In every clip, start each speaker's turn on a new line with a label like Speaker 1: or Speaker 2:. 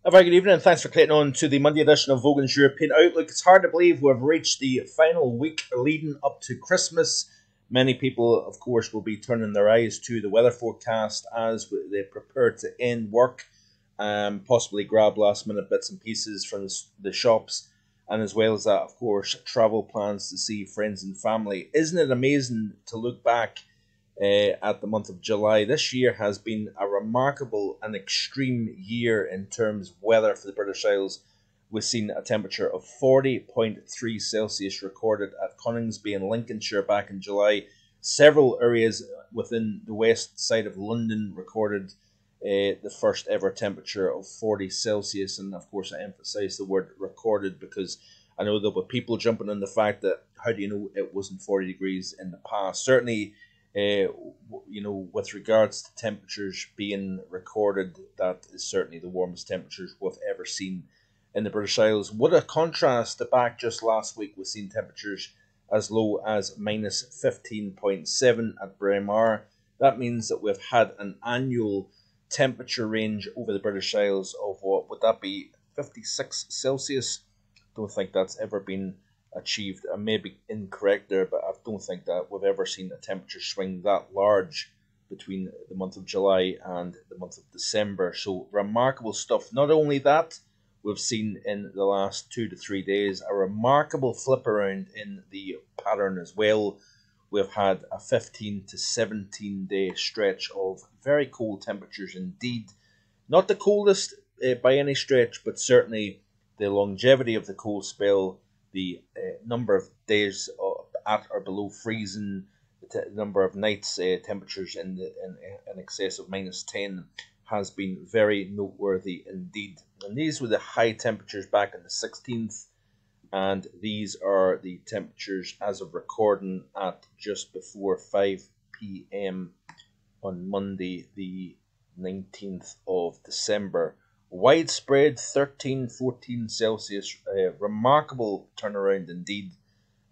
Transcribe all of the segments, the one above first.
Speaker 1: A very good evening, and thanks for clicking on to the Monday edition of Vogan's European Outlook. It's hard to believe we've reached the final week leading up to Christmas. Many people, of course, will be turning their eyes to the weather forecast as they prepare to end work, possibly grab last-minute bits and pieces from the shops, and as well as that, of course, travel plans to see friends and family. Isn't it amazing to look back at the month of July? This year has been a remarkable and extreme year in terms of weather for the British Isles. We've seen a temperature of 40.3 Celsius recorded at Coningsby in Lincolnshire back in July. Several areas within the west side of London recorded the first ever temperature of 40 Celsius. And of course, I emphasize the word recorded because I know there'll be people jumping on the fact that how do you know it wasn't 40 degrees in the past? Certainly, with regards to temperatures being recorded, that is certainly the warmest temperatures we've ever seen in the British Isles. What a contrast to back just last week. We've seen temperatures as low as minus 15.7 at Braemar. That means that we've had an annual temperature range over the British Isles of what would that be, 56 Celsius? Don't think that's ever been achieved. I may be incorrect there, but I don't think that we've ever seen a temperature swing that large between the month of July and the month of December. So remarkable stuff. Not only that, we've seen in the last 2 to 3 days a remarkable flip around in the pattern as well. We've had a 15 to 17 day stretch of very cold temperatures indeed. Not the coldest by any stretch, but certainly the longevity of the cold spell, the number of days at or below freezing, the number of nights temperatures in excess of minus 10 has been very noteworthy indeed. And these were the high temperatures back on the 16th, and these are the temperatures as of recording at just before 5 p.m. on Monday the 19th of December. Widespread 13-14 Celsius, remarkable turnaround indeed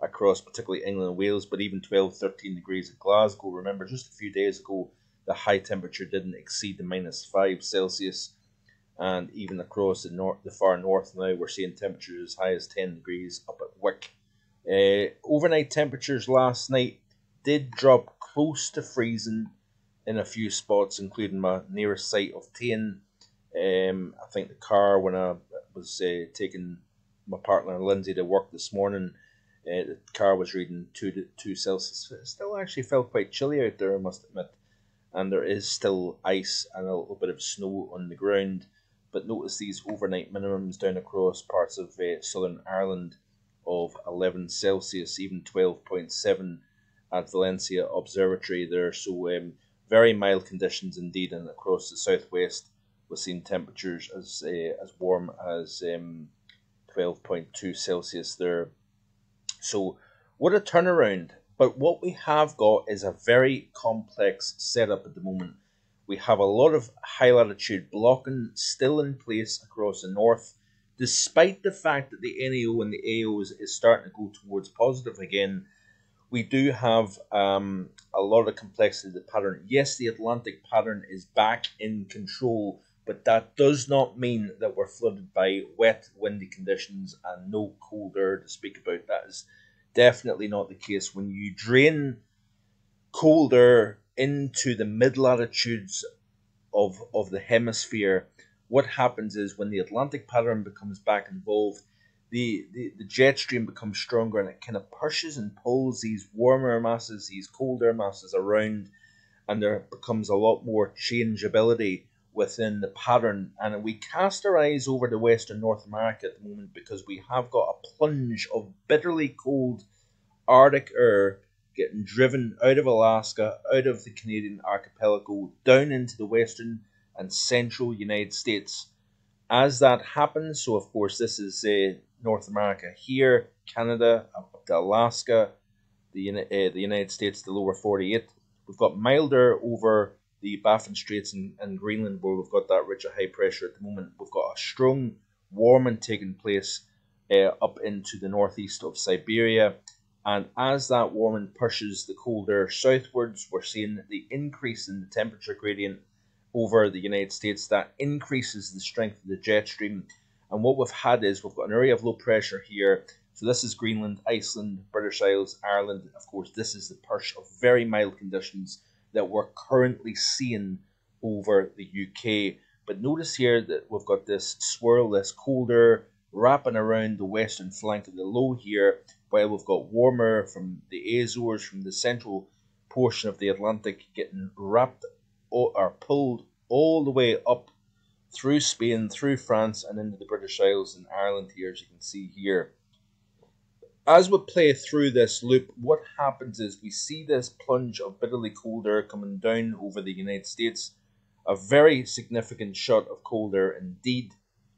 Speaker 1: across particularly England and Wales, but even 12-13 degrees at Glasgow. Remember, just a few days ago, the high temperature didn't exceed the minus 5 Celsius, and even across the far north now, we're seeing temperatures as high as 10 degrees up at Wick. Overnight temperatures last night did drop close to freezing in a few spots, including my nearest site of Tain. I think the car, when I was taking my partner Lindsay to work this morning, the car was reading 2 Celsius. It still actually felt quite chilly out there, I must admit. And there is still ice and a little bit of snow on the ground. But notice these overnight minimums down across parts of Southern Ireland of 11 Celsius, even 12.7 at Valencia Observatory there. So very mild conditions indeed, and across the southwest we've seen temperatures as warm as 12.2 Celsius there. So what a turnaround. But what we have got is a very complex setup at the moment. We have a lot of high latitude blocking still in place across the north, despite the fact that the NAO and the AO is starting to go towards positive again. We do have a lot of complexity of the pattern. Yes, the Atlantic pattern is back in control, but that does not mean that we're flooded by wet, windy conditions and no cold air to speak about. That is definitely not the case. When you drain cold air into the mid-latitudes of the hemisphere, what happens is when the Atlantic pattern becomes back involved, the jet stream becomes stronger and it kind of pushes and pulls these warmer masses, these colder masses around, and there becomes a lot more changeability within the pattern. And we cast our eyes over to Western North America at the moment because we have got a plunge of bitterly cold Arctic air getting driven out of Alaska, out of the Canadian archipelago, down into the western and central United States. As that happens, so of course this is North America here, Canada, up to Alaska, the United States, the lower 48. We've got milder over the Baffin Straits and Greenland, where we've got that rich high pressure at the moment. We've got a strong warming taking place up into the northeast of Siberia. And as that warming pushes the cold air southwards, we're seeing the increase in the temperature gradient over the United States. That increases the strength of the jet stream. And what we've had is we've got an area of low pressure here. So this is Greenland, Iceland, British Isles, Ireland. Of course, this is the perch of very mild conditions that we're currently seeing over the UK. But notice here that we've got this swirl, this colder, wrapping around the western flank of the low here, while we've got warmer from the Azores, from the central portion of the Atlantic, getting wrapped or pulled all the way up through Spain, through France, and into the British Isles and Ireland here, as you can see here. As we play through this loop, what happens is we see this plunge of bitterly cold air coming down over the United States. A very significant shot of cold air indeed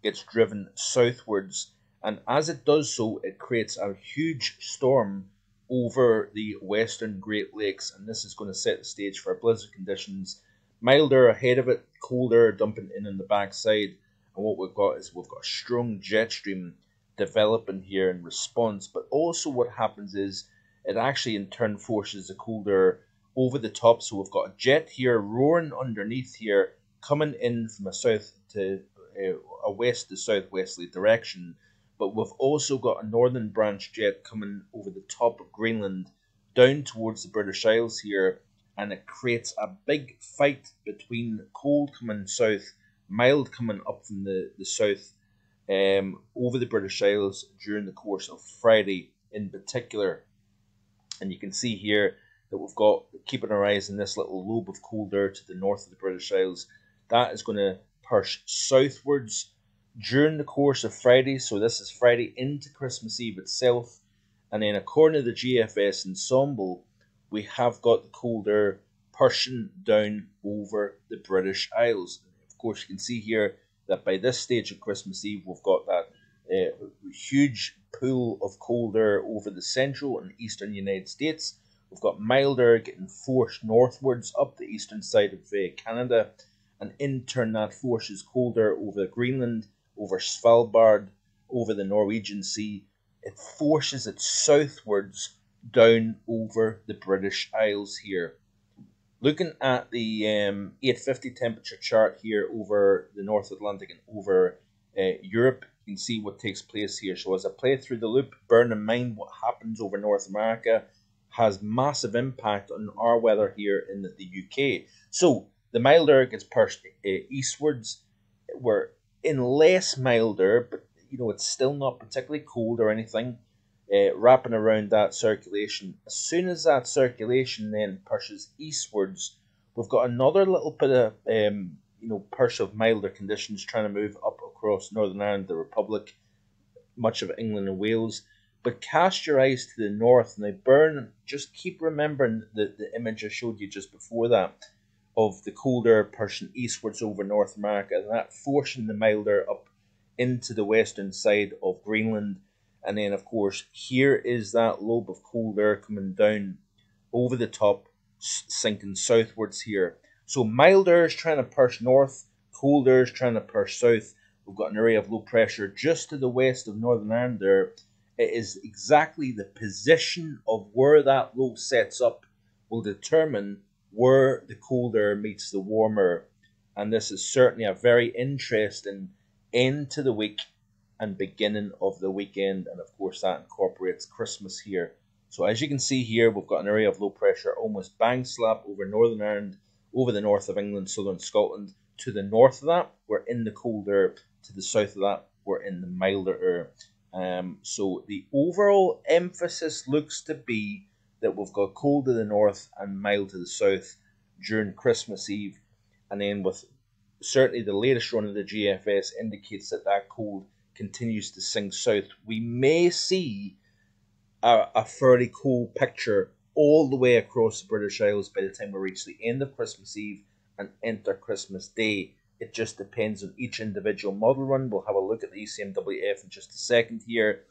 Speaker 1: gets driven southwards, and as it does so, it creates a huge storm over the western Great Lakes, and this is going to set the stage for blizzard conditions. Milder ahead of it, colder dumping in the backside, and what we've got is we've got a strong jet stream developing here in response. But also what happens is it actually in turn forces the colder over the top. So we've got a jet here roaring underneath here, coming in from a south to a west to southwesterly direction. But we've also got a northern branch jet coming over the top of Greenland down towards the British Isles here, and it creates a big fight between cold coming south, mild coming up from the south, over the British Isles during the course of Friday in particular. And you can see here that we've got, keeping our eyes on this little lobe of cold air to the north of the British Isles. That is going to push southwards during the course of Friday. So this is Friday into Christmas Eve itself. And then according to the GFS ensemble, we have got the cold air pushing down over the British Isles. Of course, you can see here that by this stage of Christmas Eve, we've got that huge pool of cold air over the central and eastern United States. We've got mild air getting forced northwards up the eastern side of Canada, and in turn that forces cold air over Greenland, over Svalbard, over the Norwegian Sea. It forces it southwards down over the British Isles here. Looking at the 850 temperature chart here over the North Atlantic and over Europe, you can see what takes place here. So as I play through the loop, bear in mind what happens over North America has massive impact on our weather here in the UK. So the mild air gets pushed eastwards. We're in less mild air, but it's still not particularly cold or anything. Wrapping around that circulation. As soon as that circulation then pushes eastwards, we've got another little bit of push of milder conditions trying to move up across Northern Ireland, the Republic, much of England and Wales. But cast your eyes to the north. Now, just keep remembering the image I showed you just before that of the colder pushing eastwards over North America, and that forcing the milder up into the western side of Greenland. And then, of course, here is that lobe of cold air coming down over the top, sinking southwards here. So mild air is trying to push north, cold air is trying to push south. We've got an area of low pressure just to the west of Northern Ireland there. It is exactly the position of where that low sets up will determine where the cold air meets the warmer. And this is certainly a very interesting end to the week and beginning of the weekend, and of course that incorporates Christmas here. So as you can see here, we've got an area of low pressure almost bang slap over Northern Ireland, over the north of England, southern Scotland. To the north of that, we're in the cold air. To the south of that, we're in the milder air. So the overall emphasis looks to be that we've got cold to the north and mild to the south during Christmas Eve. And then with certainly the latest run of the GFS indicates that that cold continues to sink south. We may see a fairly cold picture all the way across the British Isles by the time we reach the end of Christmas Eve and enter Christmas Day. It just depends on each individual model run. We'll have a look at the ECMWF in just a second here.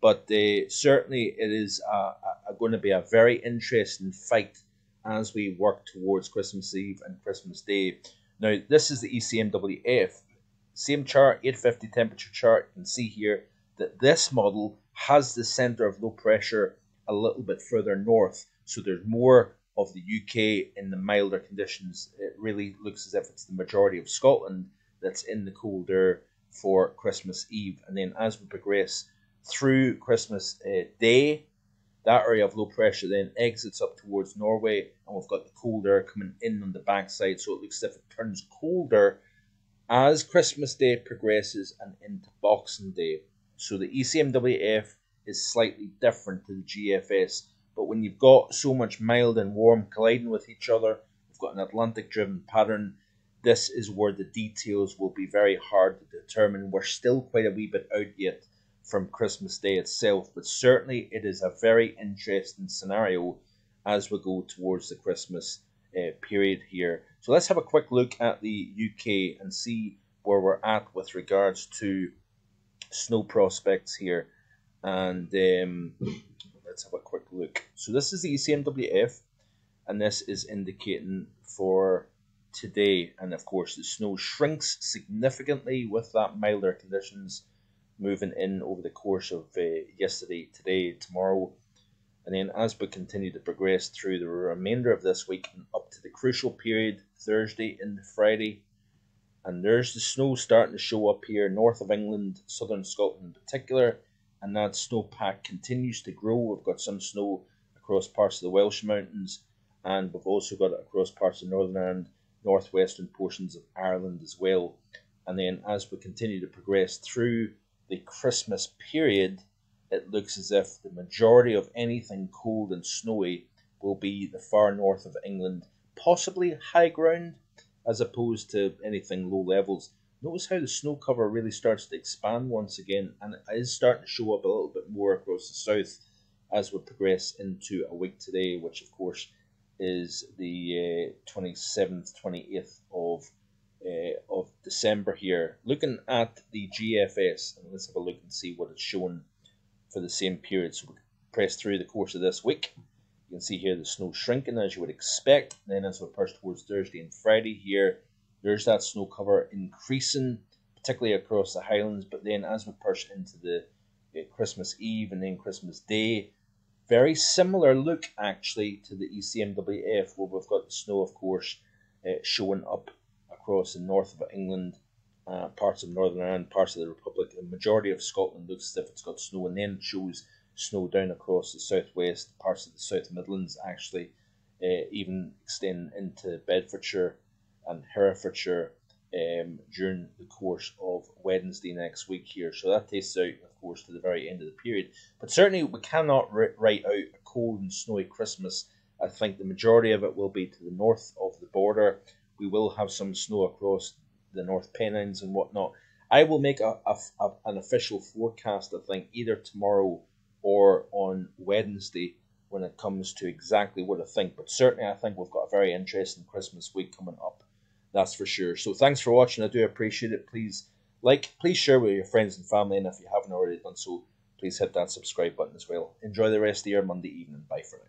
Speaker 1: But certainly it is going to be a very interesting fight as we work towards Christmas Eve and Christmas Day. Now, this is the ECMWF. Same chart, 850 temperature chart. You can see here that this model has the center of low pressure a little bit further north. So there's more of the UK in the milder conditions. It really looks as if it's the majority of Scotland that's in the colder for Christmas Eve. And then as we progress through Christmas Day, that area of low pressure then exits up towards Norway, and we've got the cold air coming in on the backside, so it looks as if it turns colder as Christmas Day progresses and into Boxing Day. So the ECMWF is slightly different to the GFS, but when you've got so much mild and warm colliding with each other, we've got an Atlantic-driven pattern. This is where the details will be very hard to determine. We're still quite a wee bit out yet from Christmas Day itself, but certainly it is a very interesting scenario as we go towards the Christmas period here. So let's have a quick look at the UK and see where we're at with regards to snow prospects here. And let's have a quick look. So this is the ECMWF, and this is indicating for today. And of course, the snow shrinks significantly with that milder conditions moving in over the course of yesterday, today, tomorrow. And then as we continue to progress through the remainder of this week and up to the crucial period, Thursday into Friday, and there's the snow starting to show up here, north of England, southern Scotland in particular, and that snowpack continues to grow. We've got some snow across parts of the Welsh Mountains, and we've also got it across parts of Northern Ireland, northwestern portions of Ireland as well. And then as we continue to progress through the Christmas period, it looks as if the majority of anything cold and snowy will be the far north of England, possibly high ground, as opposed to anything low levels. Notice how the snow cover really starts to expand once again, and it is starting to show up a little bit more across the south as we progress into a week today, which of course is the 27th, 28th of December here. Looking at the GFS, and let's have a look and see what it's showing for the same period. So we press through the course of this week. You can see here the snow shrinking as you would expect. And then as we push towards Thursday and Friday here, there's that snow cover increasing, particularly across the Highlands. But then as we push into the Christmas Eve and then Christmas Day, very similar look actually to the ECMWF, where we've got the snow, of course, showing up across the north of England, parts of Northern Ireland, parts of the Republic. The majority of Scotland looks as if it's got snow, and then shows snow down across the southwest, parts of the South Midlands actually, even extend into Bedfordshire and Herefordshire during the course of Wednesday next week here. So that takes us out, of course, to the very end of the period. But certainly we cannot write out a cold and snowy Christmas. I think the majority of it will be to the north of the border. We will have some snow across the North Pennines and whatnot. I will make an official forecast, I think, either tomorrow or on Wednesday when it comes to exactly what I think. But certainly I think we've got a very interesting Christmas week coming up. That's for sure. So thanks for watching. I do appreciate it. Please please share with your friends and family. And if you haven't already done so, please hit that subscribe button as well. Enjoy the rest of your Monday evening. Bye for now.